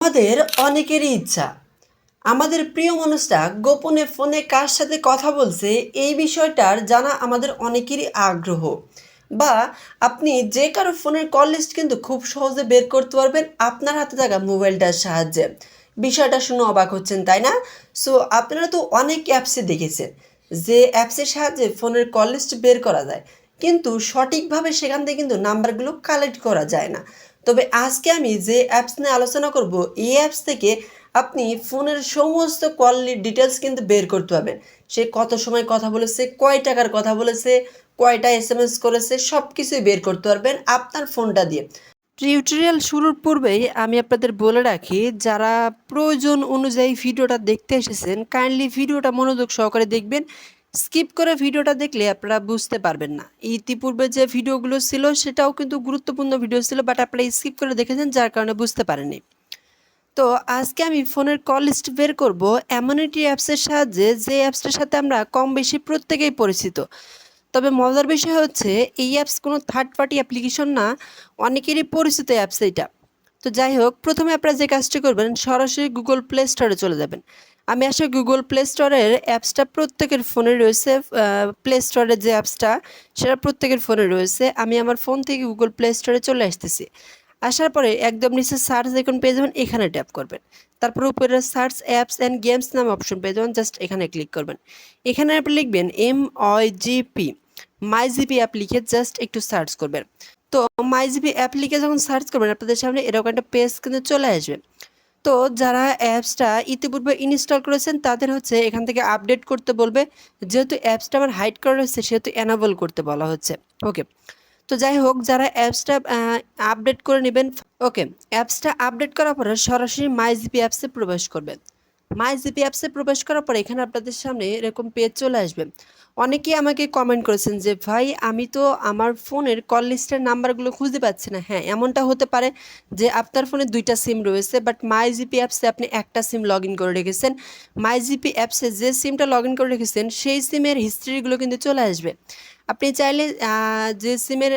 আমাদের অনেকেরই ইচ্ছা আমাদের প্রিয় মানুষটা গোপনে ফোনে কার সাথে কথা বলছে এই বিষয়টার জানা আমাদের অনেকেরই আগ্রহ। বা আপনি যে কারো ফোনের কল লিস্ট কিন্তু খুব সহজে বের করতে পারবেন আপনার হাতে থাকা মোবাইলটার সাহায্যে। বিষয়টা শুনে অবাক হচ্ছেন তাই না? সো আপনারা তো অনেক অ্যাপসে দেখেছেন যে অ্যাপসের সাহায্যে ফোনের কল লিস্ট বের করা যায়, কিন্তু সঠিকভাবে সেখান থেকে কিন্তু নাম্বারগুলো কালেক্ট করা যায় না। তবে আজকে আমি যে অ্যাপস নিয়ে আলোচনা করব এই অ্যাপস থেকে আপনি ফোনের সমস্ত কল ডিটেলস কিন্তু বের করতে পারবেন। সে কত সময় কথা বলেছে, কয় টাকার কথা বলেছে, কয়টা এসএমএস করেছে, সব কিছুই বের করতে পারবেন আপনার ফোনটা দিয়ে। টিউটোরিয়াল শুরুর পূর্বেই আমি আপনাদের বলে রাখি, যারা প্রয়োজন অনুযায়ী ভিডিওটা দেখতে এসেছেন কাইন্ডলি ভিডিওটা মনোযোগ সহকারে দেখবেন। স্কিপ করে ভিডিওটা দেখলে আপনারা বুঝতে পারবেন না। ইতিপূর্বে যে ভিডিওগুলো ছিল সেটাও কিন্তু গুরুত্বপূর্ণ ভিডিও ছিল, বাট আপনারা স্কিপ করে দেখেছেন যার কারণে বুঝতে পারেননি। তো আজকে আমি ফোনের কল লিস্ট বের করব এমন একটি অ্যাপসের সাহায্যে যে অ্যাপসটার সাথে আমরা কম বেশি প্রত্যেকেই পরিচিত। তবে মজার বিষয় হচ্ছে এই অ্যাপস কোনো থার্ড পার্টি অ্যাপ্লিকেশন না, অনেকেরই পরিচিত অ্যাপস এইটা। তো যাই হোক, প্রথমে আপনারা যে কাজটি করবেন সরাসরি গুগল প্লে স্টোরে চলে যাবেন। আমি আসলে গুগল প্লে স্টোরের অ্যাপসটা প্রত্যেকের ফোনে রয়েছে। প্লে স্টোরের যে অ্যাপসটা সেটা প্রত্যেকের ফোনে রয়েছে। আমি আমার ফোন থেকে গুগল প্লে স্টোরে চলে আসতেছি। আসার পরে একদম নিচে সার্চ আইকন পেয়ে যাবেন, এখানে ট্যাপ করবেন। তারপরে উপরে সার্চ অ্যাপস অ্যান্ড গেমস নামে অপশন পেয়ে যাবেন, জাস্ট এখানে ক্লিক করবেন। এখানে আপনি লিখবেন MYGP, মাইজিপি অ্যাপ লিখে জাস্ট একটু সার্চ করবেন। তো মাইজিপি অ্যাপ লিখে যখন সার্চ করবেন আপনাদের সামনে এরকম একটা পেজ কিন্তু চলে আসবে। তো যারা অ্যাপসটা ইতিপূর্বে ইনস্টল করেছেন তাদের হচ্ছে এখান থেকে আপডেট করতে বলবে। যেহেতু অ্যাপসটা আমার হাইড করা রয়েছে সেহেতু এনাবল করতে বলা হচ্ছে। ওকে, তো যাই হোক, যারা অ্যাপসটা আপডেট করে নেবেন। ওকে, অ্যাপসটা আপডেট করার পরে সরাসরি মাইজিপি অ্যাপসে প্রবেশ করবেন। মাইজিপি অ্যাপসে প্রবেশ করার পরে এখানে আপনাদের সামনে এরকম পেজ চলে আসবে। অনেকেই আমাকে কমেন্ট করেছেন যে ভাই আমি তো আমার ফোনের কল লিস্টের নাম্বারগুলো খুঁজে পাচ্ছি না। হ্যাঁ, এমনটা হতে পারে যে আপনার ফোনে দুইটা সিম রয়েছে, বাট মাইজিপি অ্যাপসে আপনি একটা সিম লগ ইন করে রেখেছেন। মাইজিপি অ্যাপসে যে সিমটা লগ ইন করে রেখেছেন সেই সিমের হিস্ট্রিগুলো কিন্তু চলে আসবে। আপনি চাইলে যে সিমের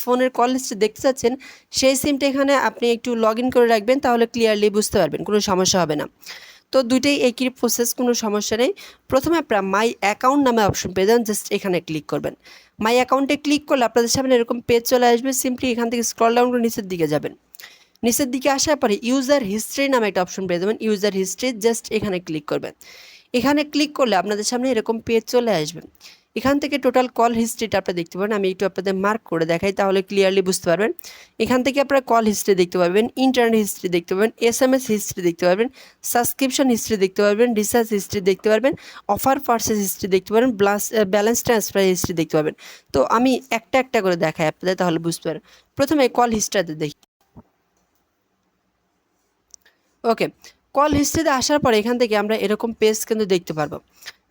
ফোনের কল লিস্টে দেখতে চাচ্ছেন সেই সিমটা এখানে আপনি একটু লগ ইন করে রাখবেন, তাহলে ক্লিয়ারলি বুঝতে পারবেন, কোনো সমস্যা হবে না। তো দুইটাই একই প্রসেস, কোনো সমস্যা নেই। প্রথমে আপনারা মাই অ্যাকাউন্ট নামে অপশন পেয়ে যান, জাস্ট এখানে ক্লিক করবেন। মাই অ্যাকাউন্টে ক্লিক করলে আপনাদের সামনে এরকম পেজ চলে আসবে। সিম্পলি এখান থেকে স্ক্রল ডাউন করে নিচের দিকে যাবেন। নিচের দিকে আসার পরে ইউজার হিস্ট্রি নামে একটা অপশন পেয়ে যাবেন। ইউজার হিস্ট্রি, জাস্ট এখানে ক্লিক করবেন। এখানে ক্লিক করলে আপনাদের সামনে এরকম পেজ চলে আসবে। এখান থেকে টোটাল কল হিস্ট্রিটা আপনারা দেখতে পাবেন। আমি একটু আপনাদের মার্ক করে দেখাই, তাহলে ক্লিয়ারলি বুঝতে পারবেন। এখান থেকে আপনারা কল হিস্ট্রি দেখতে পাবেন, ইন্টারনেট হিস্ট্রি দেখতে পাবেন, এসএমএস হিস্ট্রি দেখতে পারবেন, সাবস্ক্রিপশন হিস্ট্রি দেখতে পারবেন, রিচার্জ হিস্ট্রি দেখতে পারবেন, অফার পারচেজ হিস্ট্রি দেখতে পারবেন, ব্যালেন্স ট্রান্সফার হিস্ট্রি দেখতে পারবেন। তো আমি একটা একটা করে দেখাই আপনাদের, তাহলে বুঝতে পারবেন। প্রথমে কল হিস্ট্রিতে দেখি। ওকে, কল হিস্ট্রিতে আসার পরে এখান থেকে আমরা এরকম পেজ কিন্তু দেখতে পারবো।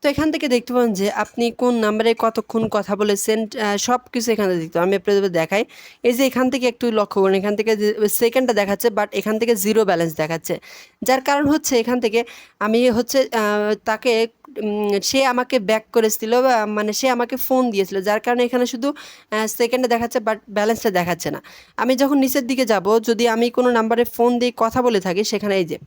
তো এখান থেকে দেখতে পাবেন যে আপনি কোন নাম্বারে কতক্ষণ কথা বলেছেন, সব কিছু এখানে দেখতে পাবেন। আমি আপনাদের দেখাই। এই যে এখান থেকে একটু লক্ষ্য করুন, এখান থেকে যে সেকেন্ডটা দেখাচ্ছে, বাট এখান থেকে জিরো ব্যালেন্স দেখাচ্ছে। যার কারণ হচ্ছে এখান থেকে আমি হচ্ছে তাকে সে আমাকে ব্যাক করেছিল, মানে সে আমাকে ফোন দিয়েছিল, যার কারণে এখানে শুধু সেকেন্ডে দেখাচ্ছে, বাট ব্যালেন্সটা দেখাচ্ছে না। আমি যখন নিচের দিকে যাব, যদি আমি কোনো নাম্বারে ফোন দিয়ে কথা বলে থাকি, সেখানে এই যে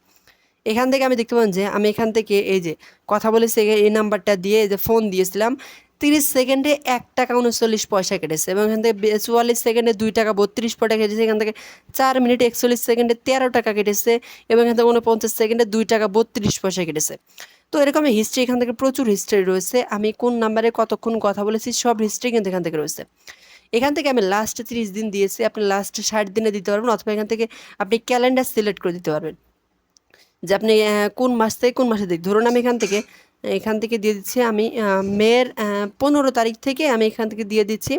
এখান থেকে আমি দেখতে পাবেন যে আমি এখান থেকে এই যে কথা বলেছি এই নাম্বারটা দিয়ে এই যে ফোন দিয়েছিলাম, 30 সেকেন্ডে 1 টাকা 39 পয়সা কেটেছে, এবং এখান থেকে 44 সেকেন্ডে 2 টাকা 32 পয়সা কেটেছে, এখান থেকে 4 মিনিট 41 সেকেন্ডে 13 টাকা কেটেছে, এবং এখান থেকে 49 সেকেন্ডে 2 টাকা 32 পয়সা কেটেছে। তো এরকম হিস্ট্রি এখান থেকে প্রচুর হিস্ট্রি রয়েছে। আমি কোন নাম্বারে কতক্ষণ কথা বলেছি সব হিস্ট্রি কিন্তু এখান থেকে রয়েছে। এখান থেকে আমি লাস্ট 30 দিন দিয়েছি, আপনি লাস্ট 60 দিনে দিতে পারবেন, অথবা এখান থেকে আপনি ক্যালেন্ডার সিলেক্ট করে দিতে পারবেন যে আপনি কোন মাস থেকে কোন মাসে দিক। ধরুন আমি এখান থেকে দিয়ে দিচ্ছি, আমি মের 15 তারিখ থেকে আমি এখান থেকে দিয়ে দিচ্ছি।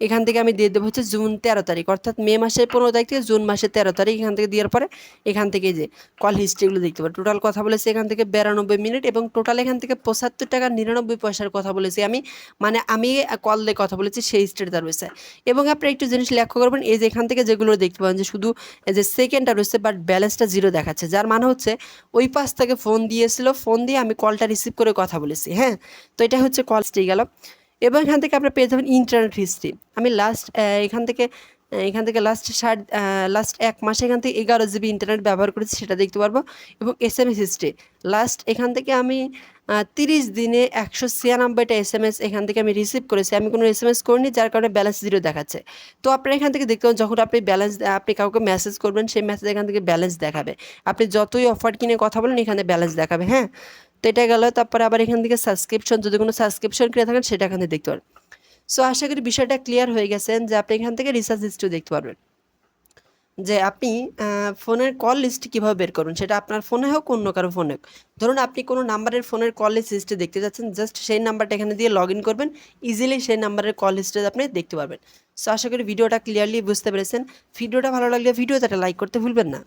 এখান থেকে আমি দিয়ে দেবো হচ্ছে জুন 13 তারিখ, অর্থাৎ মে মাসের 15 তারিখ থেকে জুন মাসের 13 তারিখ। এখান থেকে দেওয়ার পরে এখান থেকে যে কল হিস্ট্রিগুলো দেখতে পাবো। টোটাল কথা বলেছি এখান থেকে 92 মিনিট, এবং টোটাল এখান থেকে 75 টাকা 99 পয়সার কথা বলেছি আমি, মানে আমি কল দিয়ে কথা বলেছি সেই হিস্ট্রিটা রয়েছে। এবং আপনি একটু জিনিস লক্ষ্য করবেন, এই যে এখান থেকে যেগুলো দেখতে পাবেন যে শুধু এই যে সেকেন্ডটা রয়েছে, বাট ব্যালেন্সটা জিরো দেখাচ্ছে, যার মানে হচ্ছে ওই পাশ থেকে ফোন দিয়েছিল, ফোন দিয়ে আমি কলটা রিসিভ করে কথা বলেছি। হ্যাঁ, তো এটা হচ্ছে কল হিস্ট্রি গেল। এবং এখান থেকে আপনারা পেয়ে যাবেন ইন্টারনেট হিস্ট্রি। আমি লাস্ট এখান থেকে এখান থেকে লাস্ট 1 মাসে এখান থেকে 11 জিবি ইন্টারনেট ব্যবহার করেছি সেটা দেখতে পারবো, এবং SMS হিস্ট্রি লাস্ট এখান থেকে আমি 30 দিনে 196টা SMS এখান থেকে আমি রিসিভ করেছি, আমি কোনো SMS করিনি, যার কারণে ব্যালেন্স জিরো দেখাচ্ছে। তো আপনারা এখান থেকে দেখতে পাবেন যখন আপনি কাউকে মেসেজ করবেন সেই মেসেজ এখান থেকে ব্যালেন্স দেখাবে, আপনি যতই অফার কিনে কথা বলেন এখানে ব্যালেন্স দেখাবে। হ্যাঁ, তো এটা গেল। তারপরে আবার এখান থেকে সাবস্ক্রিপশন, যদি কোনো সাবস্ক্রিপশন কিনে থাকেন সেটা এখান থেকে দেখতে পারেন। সো আশা করি বিষয়টা ক্লিয়ার হয়ে গেছেন যে আপনি এখান থেকে রিসার্চ হিস্ট্রি দেখতে পারবেন, যে আপনি ফোনের কল লিস্ট কীভাবে বের করবেন, সেটা আপনার ফোনে হোক অন্য কারো ফোনে হোক। ধরুন আপনি কোনো নাম্বারের ফোনের কল লিস্ট হিস্ট্রি দেখতে যাচ্ছেন, জাস্ট সেই নাম্বারটা এখানে দিয়ে লগ ইন করবেন, ইজিলি সেই নাম্বারের কল হিস্ট্রি আপনি দেখতে পারবেন। সো আশা করি ভিডিওটা ক্লিয়ারলি বুঝতে পেরেছেন। ভিডিওটা ভালো লাগলে ভিডিওতে একটা লাইক করতে ভুলবেন না।